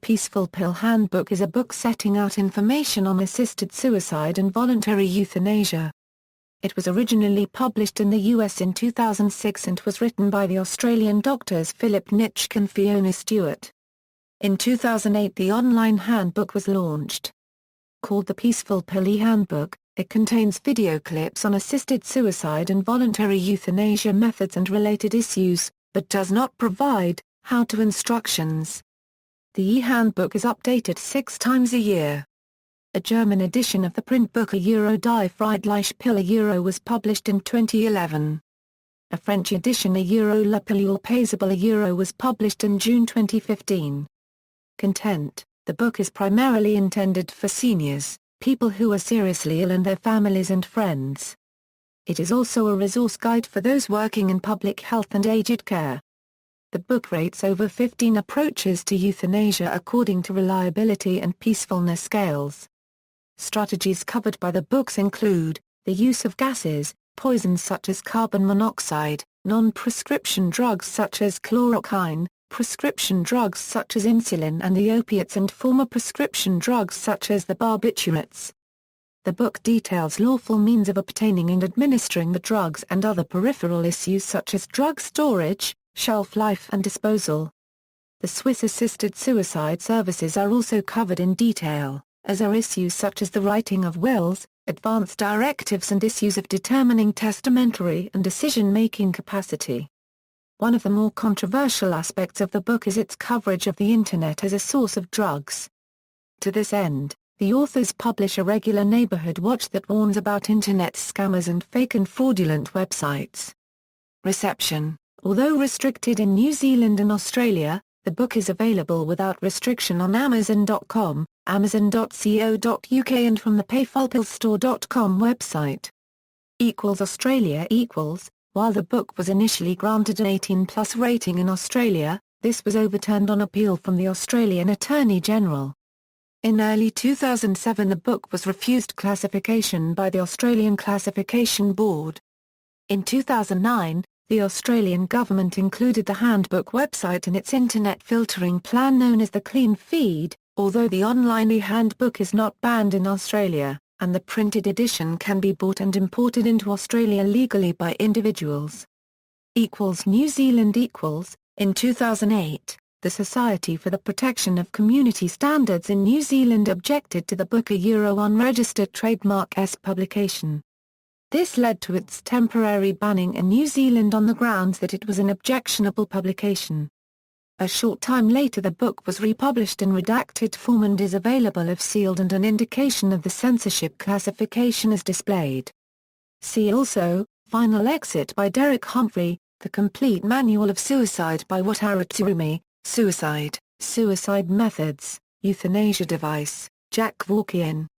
Peaceful Pill Handbook is a book setting out information on assisted suicide and voluntary euthanasia. It was originally published in the US in 2006 and was written by the Australian doctors Philip Nitschke and Fiona Stewart. In 2008 the online handbook was launched. Called the Peaceful Pill eHandbook, it contains video clips on assisted suicide and voluntary euthanasia methods and related issues, but does not provide how-to instructions. The eHandbook is updated 6 times a year. A German edition of the print book Die Friedliche Pille was published in 2011. A French edition La Pilule Paisible was published in June 2015. Content: the book is primarily intended for seniors, people who are seriously ill and their families and friends. It is also a resource guide for those working in public health and aged care. The book rates over 15 approaches to euthanasia according to reliability and peacefulness scales. Strategies covered by the books include the use of gases, poisons such as carbon monoxide, non-prescription drugs such as chloroquine, prescription drugs such as insulin and the opiates, and former prescription drugs such as the barbiturates. The book details lawful means of obtaining and administering the drugs and other peripheral issues such as drug storage, shelf life and disposal. The Swiss assisted suicide services are also covered in detail, as are issues such as the writing of wills, advance directives and issues of determining testamentary and decision-making capacity. One of the more controversial aspects of the book is its coverage of the Internet as a source of drugs. To this end, the authors publish a regular neighborhood watch that warns about Internet scammers and fake and fraudulent websites. Reception: although restricted in New Zealand and Australia, the book is available without restriction on Amazon.com, Amazon.co.uk and from the payfulpillstore.com website. Australia While the book was initially granted an 18+ rating in Australia, this was overturned on appeal from the Australian Attorney General. In early 2007 the book was refused classification by the Australian Classification Board. In 2009, the Australian government included the handbook website in its internet filtering plan known as the Clean Feed, although the online eHandbook is not banned in Australia, and the printed edition can be bought and imported into Australia legally by individuals. New Zealand In 2008, the Society for the Protection of Community Standards in New Zealand objected to the book unregistered trademark publication. This led to its temporary banning in New Zealand on the grounds that it was an objectionable publication. A short time later the book was republished in redacted form and is available if sealed and an indication of the censorship classification is displayed. See also, Final Exit by Derek Humphrey, The Complete Manual of Suicide by Attribution, Suicide Methods, Euthanasia Device, Jack Vorkian.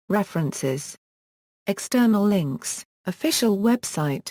References. External links, official website.